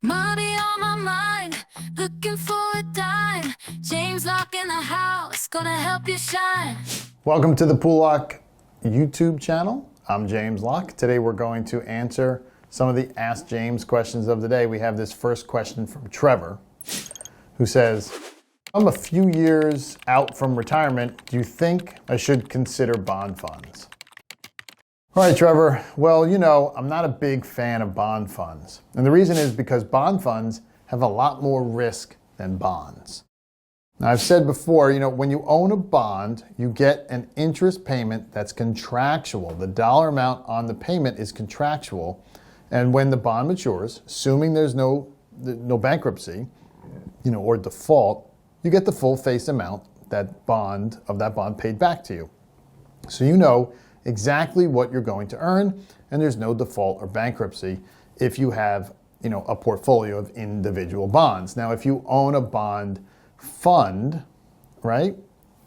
Money on my mind, looking for a dime. James Locke in the house, gonna help you shine. Welcome to the Poole Locke YouTube channel. I'm James Locke. Today we're going to answer some of the Ask James questions of the day. We have this first question from Trevor, who says, I'm a few years out from retirement. Do you think I should consider bond funds? All right, Trevor. Well, I'm not a big fan of bond funds. And the reason is because bond funds have a lot more risk than bonds. Now, I've said before, when you own a bond, you get an interest payment that's contractual. The dollar amount on the payment is contractual. And when the bond matures, assuming there's no bankruptcy, or default, you get the full face amount of that bond paid back to you. So you know exactly what you're going to earn, and there's no default or bankruptcy if you have, a portfolio of individual bonds. Now, if you own a bond fund, right,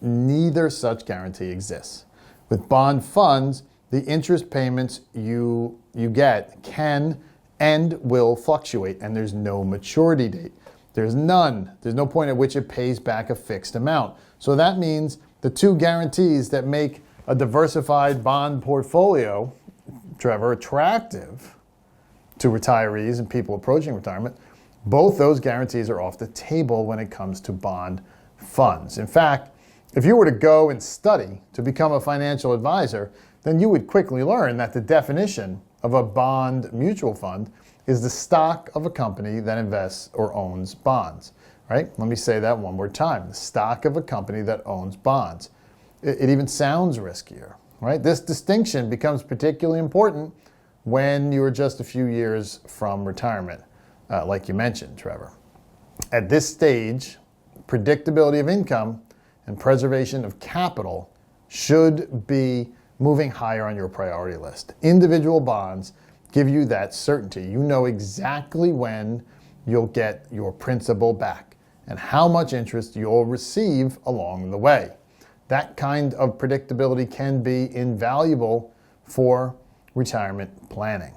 neither such guarantee exists. With bond funds, the interest payments you get can and will fluctuate, and there's no maturity date. There's none. There's no point at which it pays back a fixed amount. So that means the two guarantees that make a diversified bond portfolio, Trevor, attractive to retirees and people approaching retirement, both those guarantees are off the table when it comes to bond funds. In fact, if you were to go and study to become a financial advisor, then you would quickly learn that the definition of a bond mutual fund is the stock of a company that invests or owns bonds, right? Let me say that one more time. The stock of a company that owns bonds. It even sounds riskier, right? This distinction becomes particularly important when you're just a few years from retirement, like you mentioned, Trevor. At this stage, predictability of income and preservation of capital should be moving higher on your priority list. Individual bonds give you that certainty. You know exactly when you'll get your principal back and how much interest you'll receive along the way. That kind of predictability can be invaluable for retirement planning.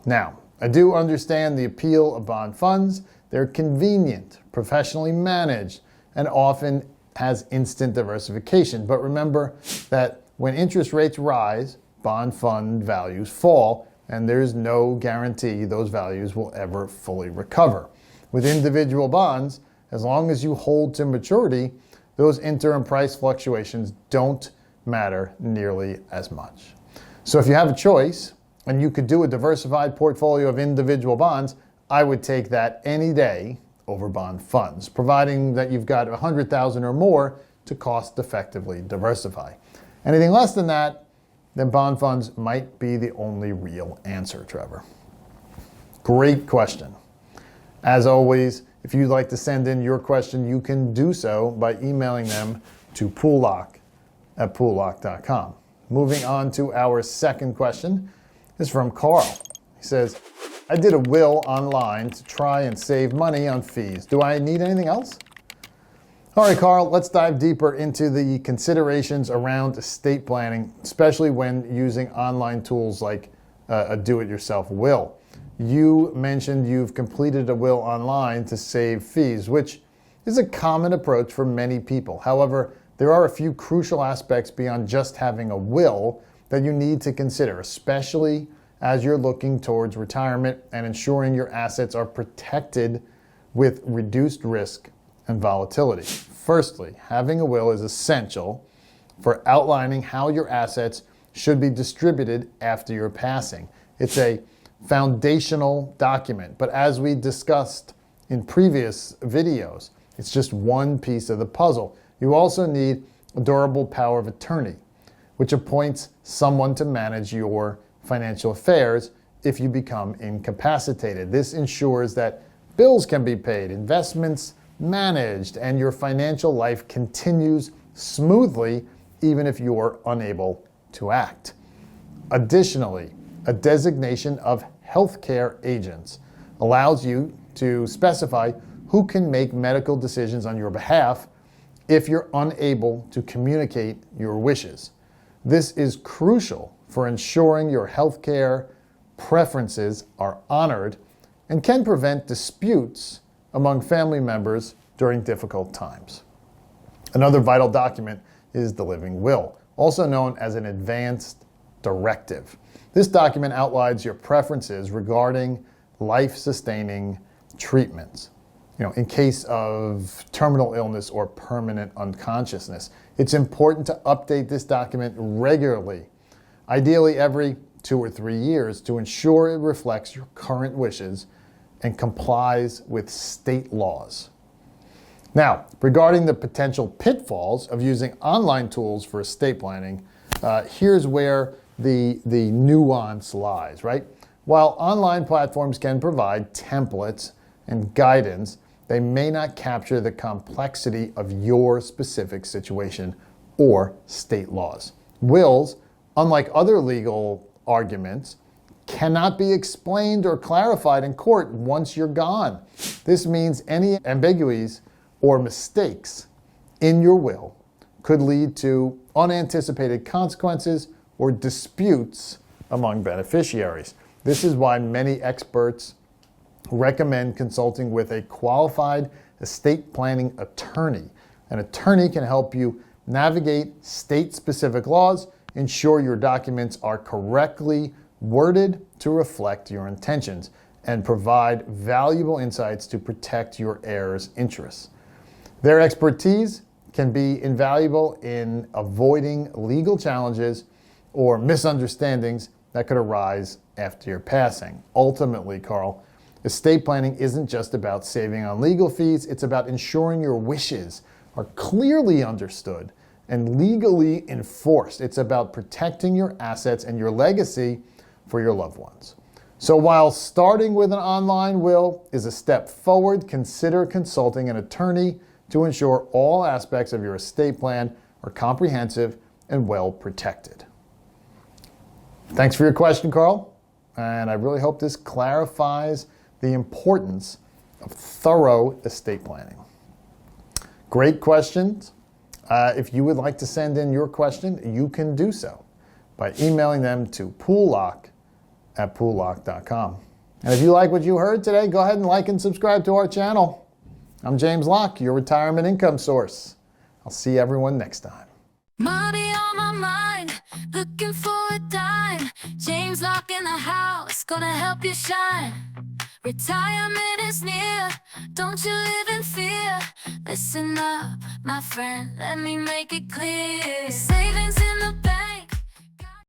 Now, I do understand the appeal of bond funds. They're convenient, professionally managed, and often has instant diversification. But remember that when interest rates rise, bond fund values fall, and there's no guarantee those values will ever fully recover. With individual bonds, as long as you hold to maturity, those interim price fluctuations don't matter nearly as much. So if you have a choice and you could do a diversified portfolio of individual bonds, I would take that any day over bond funds, providing that you've got $100,000 or more to cost effectively diversify. Anything less than that, then bond funds might be the only real answer, Trevor. Great question. As always, if you'd like to send in your question, you can do so by emailing them to poolelock@poolelocke.com. Moving on to our second question is from Carl. He says, I did a will online to try and save money on fees. Do I need anything else? All right, Carl, let's dive deeper into the considerations around estate planning, especially when using online tools like a do-it-yourself will. You mentioned you've completed a will online to save fees, which is a common approach for many people. However, there are a few crucial aspects beyond just having a will that you need to consider, especially as you're looking towards retirement and ensuring your assets are protected with reduced risk and volatility. Firstly, having a will is essential for outlining how your assets should be distributed after your passing. It's a foundational document, but as we discussed in previous videos, it's just one piece of the puzzle. You also need a durable power of attorney, which appoints someone to manage your financial affairs if you become incapacitated. This ensures that bills can be paid, investments managed, and your financial life continues smoothly even if you're unable to act. Additionally, a designation of healthcare agents allows you to specify who can make medical decisions on your behalf if you're unable to communicate your wishes. This is crucial for ensuring your healthcare preferences are honored and can prevent disputes among family members during difficult times. Another vital document is the living will, also known as an advanced directive. This document outlines your preferences regarding life-sustaining treatments, in case of terminal illness or permanent unconsciousness. It's important to update this document regularly, ideally every 2 or 3 years, to ensure it reflects your current wishes and complies with state laws. Now, regarding the potential pitfalls of using online tools for estate planning, here's where the nuance lies, right? While online platforms can provide templates and guidance, they may not capture the complexity of your specific situation or state laws. Wills, unlike other legal arguments, cannot be explained or clarified in court once you're gone. This means any ambiguities or mistakes in your will could lead to unanticipated consequences or disputes among beneficiaries. This is why many experts recommend consulting with a qualified estate planning attorney. An attorney can help you navigate state-specific laws, ensure your documents are correctly worded to reflect your intentions, and provide valuable insights to protect your heirs' interests. Their expertise can be invaluable in avoiding legal challenges or misunderstandings that could arise after your passing. Ultimately, Carl, estate planning isn't just about saving on legal fees, it's about ensuring your wishes are clearly understood and legally enforced. It's about protecting your assets and your legacy for your loved ones. So while starting with an online will is a step forward, consider consulting an attorney to ensure all aspects of your estate plan are comprehensive and well protected. Thanks for your question, Carl, and I really hope this clarifies the importance of thorough estate planning. Great questions. If you would like to send in your question, you can do so by emailing them to poollocke@poollocke.com. And if you like what you heard today, go ahead and like and subscribe to our channel. I'm James Locke, your retirement income source. I'll see everyone next time. Money on my mind, looking for a dime. James Locke in the house, gonna help you shine. Retirement is near, don't you live in fear. Listen up, my friend, let me make it clear. Savings in the bank.